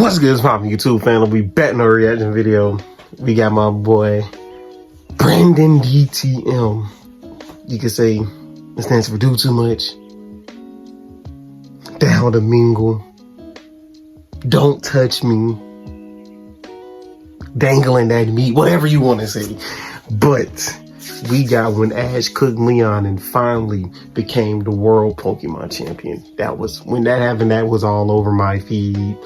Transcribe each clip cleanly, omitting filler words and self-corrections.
What's good, it's poppin' YouTube family? We back in a reaction video. We got my boy Brandon DTM. You could say it stands for do too much, down to mingle, don't touch me, dangling that meat, whatever you want to say. But we got when Ash cooked Leon and finally became the world Pokemon champion. That was when that happened. That was all over my feed.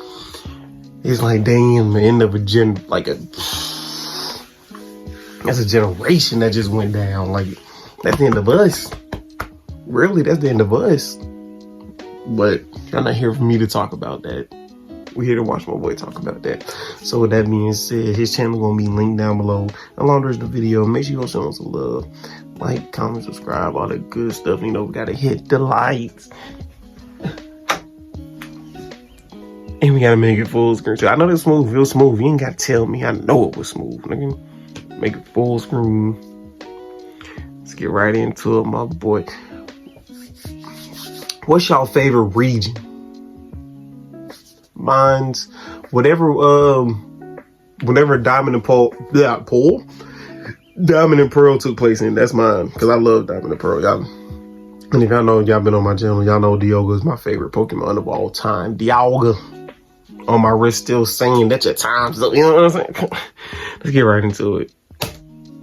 It's like, damn, the end of a that's a generation that just went down. Like, that's the end of us. Really, that's the end of us. But y'all not here for me to talk about that. We're here to watch my boy talk about that. So with that being said, his channel gonna be linked down below along with the video. Make sure you go show him some love. Like, comment, subscribe, all that good stuff. You know, we gotta hit the likes. And we gotta make it full screen too. I know it's smooth, real smooth. You ain't gotta tell me. I know it was smooth, nigga. Make it full screen. Let's get right into it, my boy. What's y'all favorite region? Mine's whatever Diamond and Diamond and Pearl took place in. That's mine, because I love Diamond and Pearl. Y'all, and if y'all know, y'all been on my channel, y'all know Dialga is my favorite Pokemon of all time. Dialga. On my wrist, still saying that your time's up. You know what I'm saying? Let's get right into it.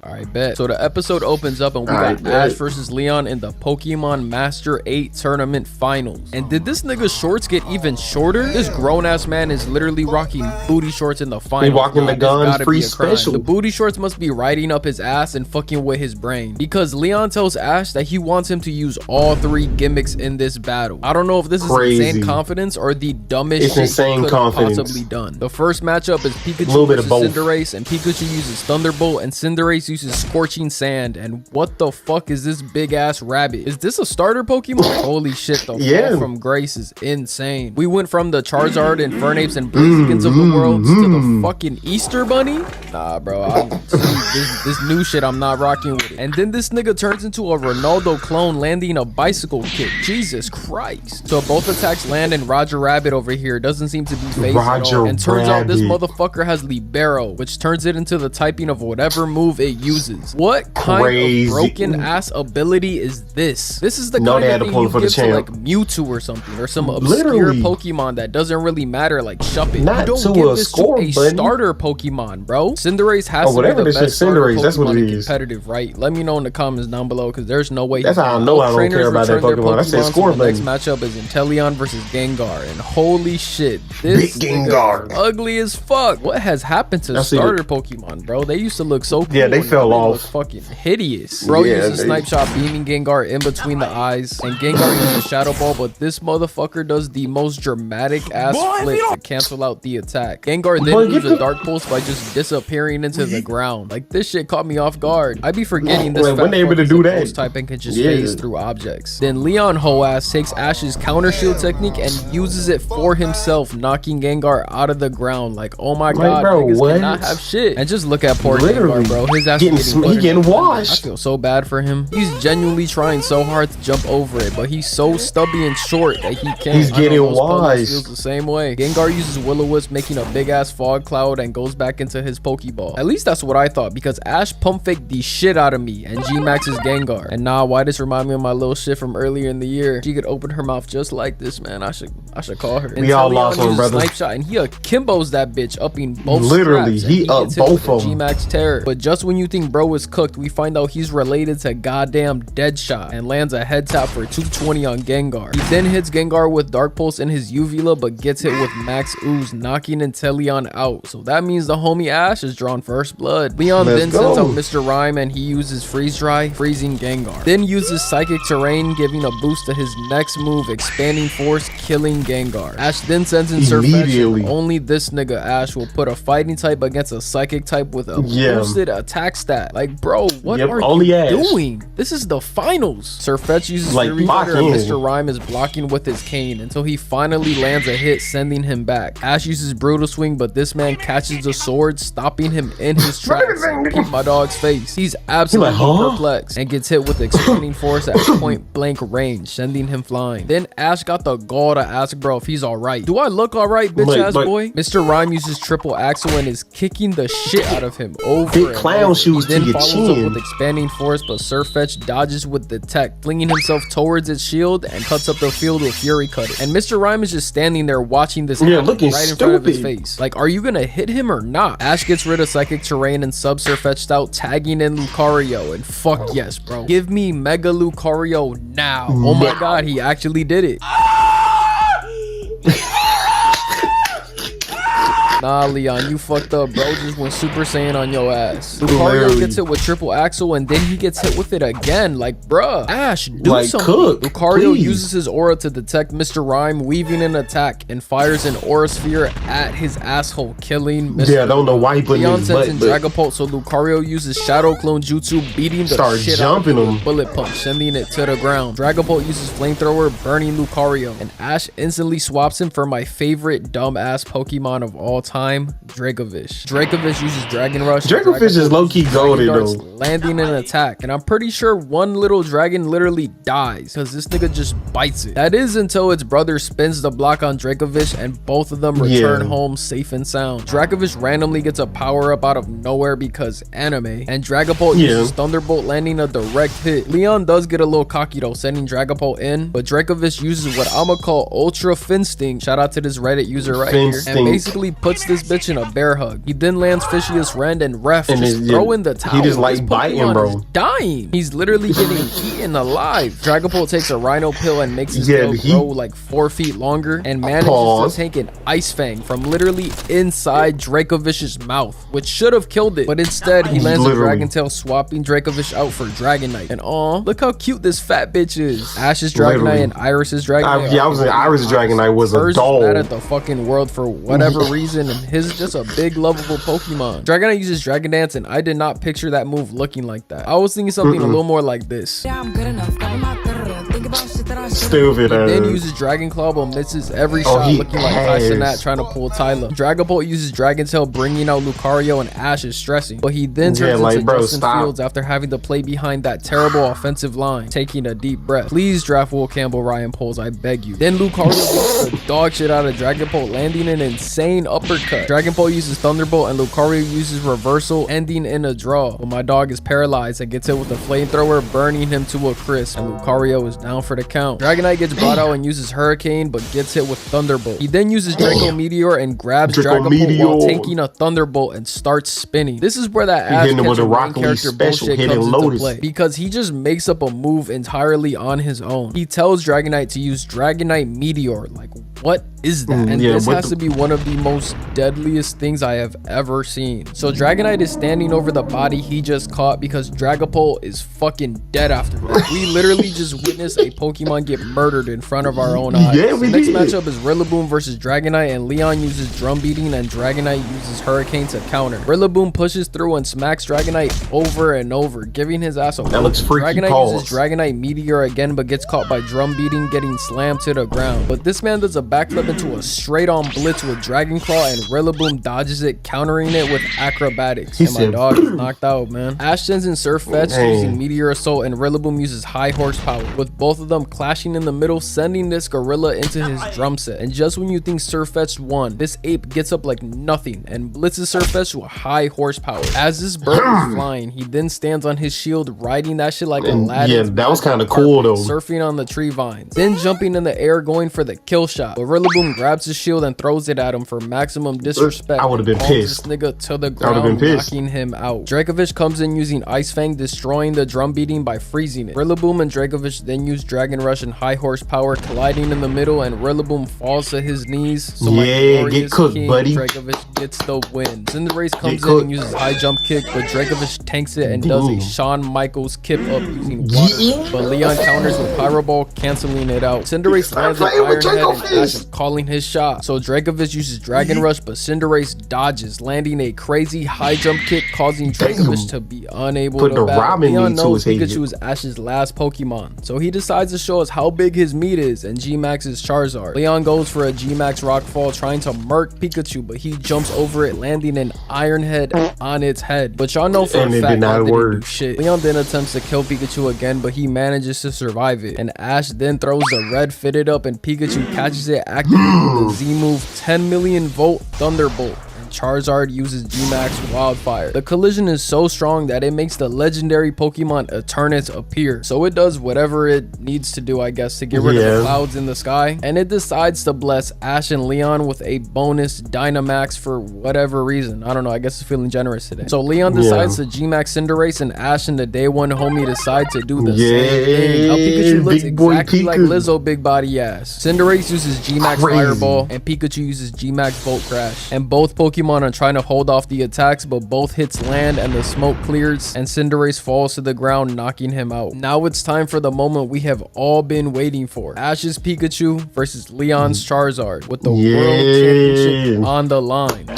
Alright, bet. So the episode opens up and we got Ash versus Leon in the Pokemon Master 8 Tournament Finals. And did this nigga's shorts get even shorter? This grown-ass man is literally rocking booty shorts in the finals. He walking the gun free special. The booty shorts must be riding up his ass and fucking with his brain. Because Leon tells Ash that he wants him to use all 3 gimmicks in this battle. I don't know if this is insane confidence or the dumbest shit he could have possibly done. The first matchup is Pikachu versus Cinderace, and Pikachu uses Thunderbolt and Cinderace uses Scorching Sand. And what the fuck is this big ass rabbit? Is this a starter Pokemon? Holy shit, the fall from grace is insane. We went from the Charizard and Fernapes and Blazikens of the world to the fucking Easter Bunny. Nah, bro, this new shit I'm not rocking with it. And then this nigga turns into a Ronaldo clone landing a bicycle kick. Jesus Christ. So both attacks land, and Roger Rabbit over here doesn't seem to be phased at all. And turns out this motherfucker has Libero, which turns it into the typing of whatever move it uses. What kind of broken ass ability is this? This is the kind of thing you give to like Mewtwo or something, or some obscure Pokemon that doesn't really matter, like Shuppet. You don't give this to a starter Pokemon, bro. Cinderace has to be the best starter Pokemon in competitive, right? Let me know in the comments down below, because there's no way. That's how I know I don't care about that Pokemon. I said score button. Next matchup is Inteleon versus Gengar, and holy shit, this Gengar ugly as fuck. What has happened to starter Pokemon, bro? They used to look so cool. Yeah, they fell off. Fucking hideous. Bro uses Snipe Shot, beaming Gengar in between the eyes, and Gengar uses Shadow Ball, but this motherfucker does the most dramatic ass flip to cancel out the attack. Gengar then uses a Dark Pulse by just disappearing into the ground. Like, this shit caught me off guard. I be forgetting this when they able to do that type and can just phase through objects. Then Leon hoe ass takes Ash's counter shield technique and uses it for himself, knocking Gengar out of the ground. Like, oh my god, bro, niggas cannot have shit. And just look at poor Gengar, bro. His ass getting washed. I feel so bad for him. He's genuinely trying so hard to jump over it, but he's so stubby and short that he can't. He's getting washed. Feels the same way. Gengar uses Will-O-Wisp, making a big ass fog cloud, and goes back into his Pokeball. At least that's what I thought, because Ash pump faked the shit out of me and G-Max's Gengar. And nah, why this remind me of my little shit from earlier in the year? She could open her mouth just like this, man. I should call her. We all lost one, brother. Snipe Shot, and he akimbos that bitch, upping both. Literally, he up both of them. G-Max Terror. But just when you think bro is cooked, we find out he's related to goddamn Deadshot and lands a head tap for 220 on Gengar. He then hits Gengar with Dark Pulse in his Uvula, but gets hit with Max Ooze, knocking Inteleon out. So that means the homie Ash is drawn first blood. Leon then sends out Mr. Rhyme, and he uses Freeze Dry, freezing Gengar. Then uses Psychic Terrain, giving a boost to his next move, Expanding Force, killing Gengar. Ash then sends in Surfetch. Only this nigga Ash will put a fighting type against a psychic type with a boosted attack attack stat. Like, bro, what are only you Ash doing? This is the finals. Sirfetch'd uses like Fury Cutter and Mr. Rhyme is blocking with his cane until he finally lands a hit, sending him back. Ash uses Brutal Swing, but this man catches the sword, stopping him in his tracks and keep my dog's face. He's absolutely perplexed and gets hit with expanding force at point blank range, sending him flying. Then Ash got the gall to ask bro if he's alright. Do I look alright, bitch ass boy? Mr. Rhyme uses triple axle and is kicking the shit out of him over big clown shoes. He then follows up with expanding force, but Sirfetch'd dodges with the tech, flinging himself towards its shield and cuts up the field with Fury Cutter. And Mr. Rhyme is just standing there watching this happen looking right in front of his face. Like, are you gonna hit him or not? Ash gets rid of Psychic Terrain and sub Sirfetch'd out, tagging in Lucario, and fuck yes, bro. Give me Mega Lucario now. Oh my god, he actually did it. Nah, Leon, you fucked up, bro. Just went Super Saiyan on your ass. Lucario gets hit with triple axle and then he gets hit with it again. Like, bruh, Ash, do something. Lucario uses his aura to detect Mr. Rhyme weaving an attack and fires an aura sphere at his asshole, killing Mr. I don't know why he put Leon his sends in Dragapult, so Lucario uses Shadow Clone Jutsu, beating the shit out of him with Bullet Punch, sending it to the ground. Dragapult uses Flamethrower, burning Lucario, and Ash instantly swaps him for my favorite dumbass Pokemon of all time, Dracovish. Dracovish uses Dragon Rush. Dracovish is low-key golden though, landing an attack, and I'm pretty sure one little dragon literally dies because this nigga just bites it. That is until its brother spins the block on Dracovish and both of them return home safe and sound. Dracovish randomly gets a power-up out of nowhere because anime, and Dragapult uses Thunderbolt, landing a direct hit. Leon does get a little cocky though, sending Dragapult in, but Dracovish uses what I'ma call Ultra Finstinct, shout out to this Reddit user right here, and basically puts this bitch in a bear hug. He then lands Fishious Rend and Ref, and just throwing the towel. He just like biting, bro. Dying. He's literally getting eaten alive. Dragapult takes a Rhino Pill and makes his tail grow like 4 feet longer and manages to take an Ice Fang from literally inside Dracovish's mouth, which should have killed it, but instead he lands a Dragon Tail, swapping Dracovish out for Dragonite. And look how cute this fat bitch is. Ash's Dragonite and Iris's Dragonite. I was saying Iris Dragonite was a doll. Mad at the fucking world for whatever reason, and his is just a big lovable Pokemon. Dragonite uses Dragon Dance, and I did not picture that move looking like that. I was thinking something a little more like this. Stupid. He then uses Dragon Claw but misses every shot, looking like Castanat trying to pull Tyler. Dragapult uses Dragon Tail, bringing out Lucario, and Ash is stressing, but he then turns into Justin Fields after having to play behind that terrible offensive line, taking a deep breath. Please draft Will Campbell Ryan Poles, I beg you. Then Lucario beats the dog shit out of Dragapult, landing an insane uppercut. Dragapult uses Thunderbolt and Lucario uses Reversal, ending in a draw. But my dog is paralyzed and gets hit with a flamethrower, burning him to a crisp, and Lucario is down for the count. Dragonite gets brought out and uses Hurricane, but gets hit with Thunderbolt. He then uses Draco Meteor and grabs Dragapult while taking a Thunderbolt and starts spinning. This is where that Ash Ketchum main character bullshit comes into play, because he just makes up a move entirely on his own. He tells Dragonite to use Dragonite Meteor. Like, what is that? And this has to be one of the most deadliest things I have ever seen. So Dragonite is standing over the body he just caught because Dragapult is fucking dead after that. We literally just witnessed a Pokemon get murdered in front of our own eyes. The next matchup is Rillaboom versus Dragonite, and Leon uses Drum Beating and Dragonite uses Hurricane to counter. Rillaboom pushes through and smacks Dragonite over and over, giving his ass a that looks freaky. Dragonite uses Dragonite Meteor again, but gets caught by Drum Beating, getting slammed to the ground. But this man does a backflip into a straight-on blitz with Dragon Claw, and Rillaboom dodges it, countering it with acrobatics. And my dog is knocked out, man. Ash sends in Sirfetch'd using Meteor Assault, and Rillaboom uses High Horsepower, with both of them clashing in the middle, sending this gorilla into his drum set. And just when you think Sirfetch'd won, this ape gets up like nothing and blitzes Sirfetch'd with High Horsepower. As this bird is flying, he then stands on his shield, riding that shit like Aladdin. Yeah, that was kind of cool though. Surfing on the tree vines, then jumping in the air, going for the kill shot. But Rillaboom grabs his shield and throws it at him for maximum disrespect. I would have been pissed. This nigga to the ground, knocking him out. Dracovish comes in using Ice Fang, destroying the Drum Beating by freezing it. Rillaboom and Dracovish then use Dragon Rush Rush and High Horsepower colliding in the middle, and Rillaboom falls to his knees. So yeah, get cooked, King, buddy. Dragovich gets the win. Cinderace comes in and uses high jump kick, but Dragovich tanks it and does a Shawn Michaels kip up using water. But Leon counters with Pyro Ball, canceling it out. Cinderace lands an Iron Head and Ash is calling his shot. So Dragovich uses Dragon Rush, but Cinderace dodges, landing a crazy high jump kick, causing Dragovich to be unable to battle. Leon knows Pikachu is Ash's last Pokemon, so he decides to show us how big his meat is and G-Max's Charizard. Leon goes for a G-Max Rockfall, trying to murk Pikachu, but he jumps over it, landing an Iron Head on its head. But y'all know for a fact that didn't do shit. Leon then attempts to kill Pikachu again, but he manages to survive it. And Ash then throws the red fitted up and Pikachu catches it, activating the Z move 10 million volt Thunderbolt. Charizard uses G-Max Wildfire. The collision is so strong that it makes the legendary Pokemon Eternatus appear. So it does whatever it needs to do, I guess, to get rid of the clouds in the sky. And it decides to bless Ash and Leon with a bonus Dynamax for whatever reason. I don't know, I guess it's feeling generous today. So Leon decides to G-Max Cinderace, and Ash and the Day One homie decide to do the same thing. Now Pikachu looks exactly like Lizzo big body ass. Cinderace uses G-Max Fireball and Pikachu uses G-Max Volt Crash. And both Pokemon are trying to hold off the attacks, but both hits land and the smoke clears and Cinderace falls to the ground, knocking him out. Now it's time for the moment we have all been waiting for. Ash's Pikachu versus Leon's Charizard with the World Championship on the line.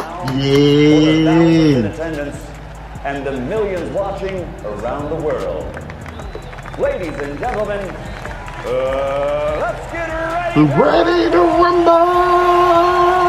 In attendance and the millions watching around the world. Ladies and gentlemen, let's get ready to rumble!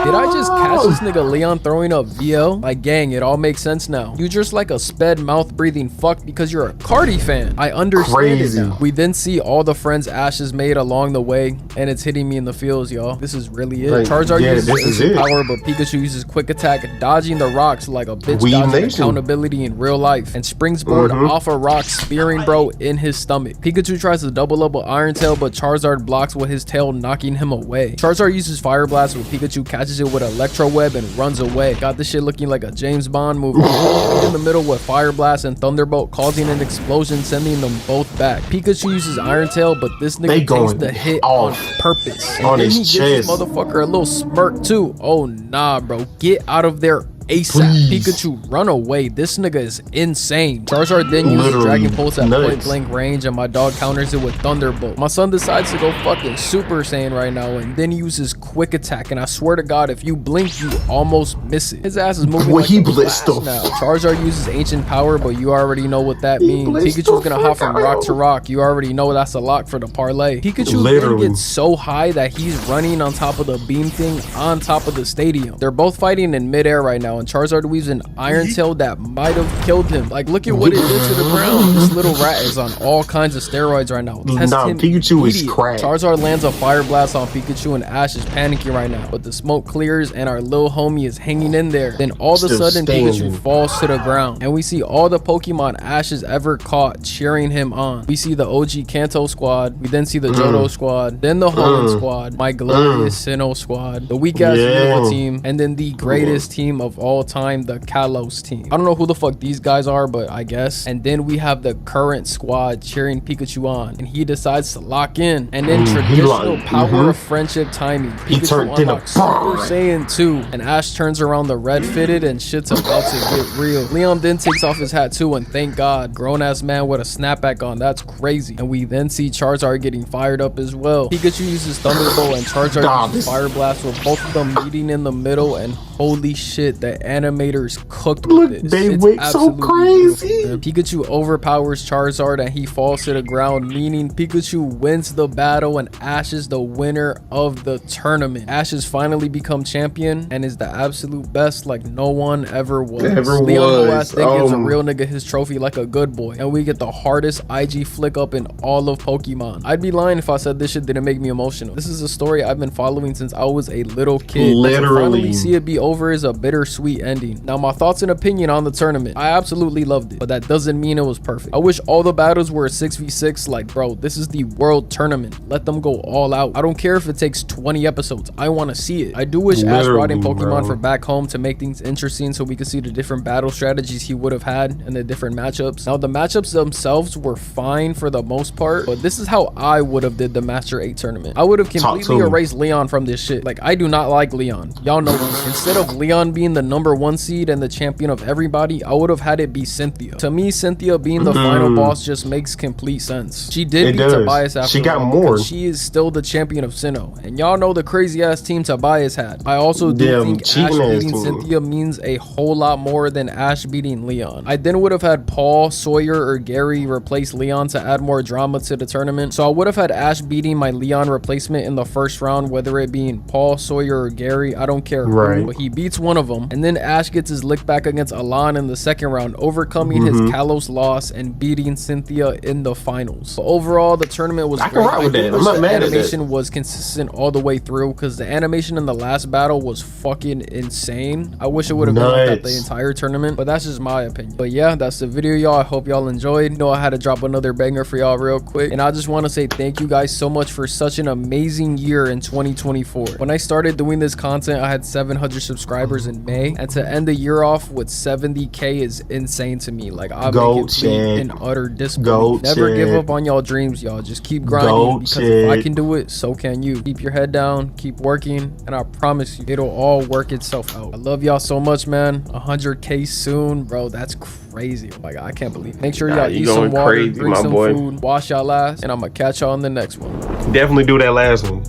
Did I just catch this nigga Leon throwing up VL? Like, gang, it all makes sense now. You just like a sped mouth breathing fuck because you're a Cardi fan. I understand it now. We then see all the friends Ash has made along the way, and it's hitting me in the feels, y'all. This is really it. Charizard uses power, but Pikachu uses quick attack, dodging the rocks like a bitch dodging accountability in real life, and springboard off a rock, spearing bro in his stomach. Pikachu tries to double up with Iron Tail, but Charizard blocks with his tail, knocking him away. Charizard uses Fire Blast, with Pikachu catches it with Electro Web and runs away. Got this shit looking like a James Bond movie. In the middle with Fire Blast and Thunderbolt, causing an explosion, sending them both back. Pikachu uses Iron Tail, but this nigga takes the hit on purpose. And then he gives this motherfucker a little smirk too. Oh nah, bro, get out of there ASAP. Pikachu, run away. This nigga is insane. Charizard then uses Dragon Pulse at point blank range, and my dog counters it with Thunderbolt. My son decides to go fucking Super Saiyan right now, and then he uses Quick Attack, and I swear to God, if you blink, you almost miss it. His ass is moving like a flash now. Charizard uses Ancient Power, but you already know what that means. Pikachu's gonna hop from rock to rock. You already know that's a lock for the parlay. Pikachu then gets so high that he's running on top of the beam thing on top of the stadium. They're both fighting in midair right now, and Charizard weaves an Iron Tail that might have killed him. Like, look at what it did to the ground. This little rat is on all kinds of steroids right now. Pikachu is cracked. Charizard lands a Fire Blast on Pikachu, and Ash is panicking right now, but the smoke clears and our little homie is hanging in there. Then all of a sudden Pikachu falls to the ground, and we see all the Pokemon Ash has ever caught cheering him on. We see the OG Kanto squad, we then see the Johto squad, then the Holland squad, my glorious Sinnoh squad, the weak ass Nova team, and then the greatest team of all time, the Kalos team. I don't know who the fuck these guys are, but I guess. And then we have the current squad cheering Pikachu on, and he decides to lock in. And then traditional power of friendship timing, Pikachu unlocks Super Saiyan 2, and Ash turns around the red fitted, and shit's about to get real. Leon then takes off his hat too, and thank God, grown ass man with a snapback on, that's crazy. And we then see Charizard getting fired up as well. Pikachu uses Thunderbolt and Charizard uses Fire Blast, with both of them meeting in the middle, and holy shit, the animators cooked with this. They went so crazy. Pikachu overpowers Charizard and he falls to the ground, meaning Pikachu wins the battle and Ash is the winner of the tournament. Ash has finally become champion and is the absolute best like no one ever was. Leon gives a real nigga his trophy like a good boy, and we get the hardest IG flick up in all of Pokemon. I'd be lying if I said this shit didn't make me emotional. This is a story I've been following since I was a little kid. To finally see it be over is a bittersweet ending. Now, my thoughts and opinion on the tournament. I absolutely loved it, but that doesn't mean it was perfect. I wish all the battles were a 6v6. Like, bro, this is the world tournament. Let them go all out. I don't care if it takes 20 episodes. I want to see it. I do wish Ash brought in Pokemon for back home to make things interesting so we could see the different battle strategies he would have had and the different matchups. Now, the matchups themselves were fine for the most part, but this is how I would have did the Master 8 tournament. I would have completely erased Leon from this shit. Like, I do not like Leon. Y'all know this. Instead of Leon being the #1 seed and the champion of everybody, I would have had it be Cynthia. To me, Cynthia being the final boss just makes complete sense. She did beat Tobias after she got more. She is still the champion of Sinnoh, and y'all know the crazy ass team Tobias had. I also do think Ash beating Cynthia means a whole lot more than Ash beating Leon. I then would have had Paul, Sawyer, or Gary replace Leon to add more drama to the tournament. So I would have had Ash beating my Leon replacement in the first round, whether it being Paul, Sawyer, or Gary. I don't care who, but he beats one of them, and then Ash gets his lick back against Alan in the second round, overcoming his Kalos loss and beating Cynthia in the finals. So overall, the tournament was great. I think the animation was consistent all the way through, because the animation in the last battle was fucking insane. I wish it would have been like that the entire tournament, but that's just my opinion. But yeah, that's the video, y'all. I hope y'all enjoyed. You know, I had to drop another banger for y'all real quick, and I just want to say thank you guys so much for such an amazing year in 2024. When I started doing this content, I had 700 subscribers in May, and to end the year off with 70k is insane to me. Like, I'm in utter disbelief. Never give up on y'all dreams, y'all. Just keep grinding, because if I can do it, so can you. Keep your head down, keep working, and I promise you it'll all work itself out. I love y'all so much, man. 100k soon, bro. That's crazy. Oh my God, I can't believe it. Make sure y'all eat some water, drink some food, wash y'all ass, and I'm gonna catch y'all on the next one. Definitely do that last one,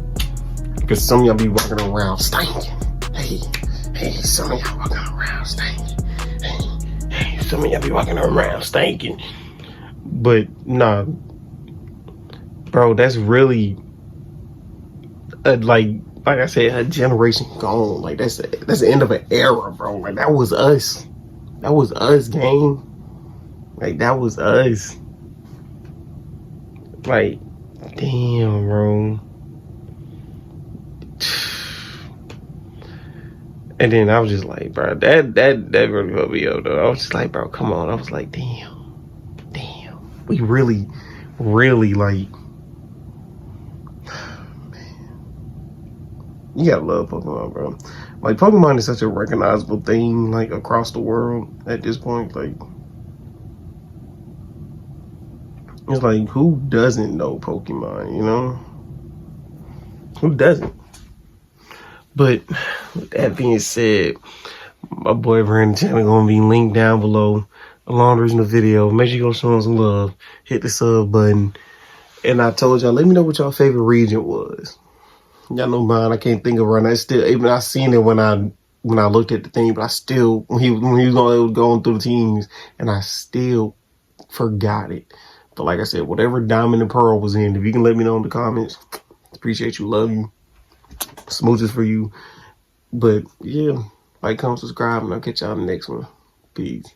because some of y'all be walking around stinking. Hey, some of y'all walking around stinking. Hey, some of y'all be walking around stinking. But nah, bro, that's really like I said, a generation gone. Like, that's the end of an era, bro. Like, that was us. That was us, gang. Like, that was us. Like, damn, bro. And then I was just like, bro, that really fucked me up, though. I was just like, bro, come on. I was like, damn. We really, like, man. You gotta love Pokemon, bro. Like, Pokemon is such a recognizable thing, like, across the world at this point. Like, it's like, who doesn't know Pokemon, you know? Who doesn't? But with that being said, my boy Brandon channel gonna be linked down below along the original video. Make sure you go show him some love. Hit the sub button. And I told y'all, let me know what y'all favorite region was. Y'all know mine. I can't think of it right now. Still, even I seen it when I looked at the thing, but I still, when he was going through the teams, and I still forgot it. But like I said, whatever Diamond and Pearl was in, if you can let me know in the comments, appreciate you, love you. Smooches for you. But yeah, like, comment, subscribe, and I'll catch y'all in the next one. Peace.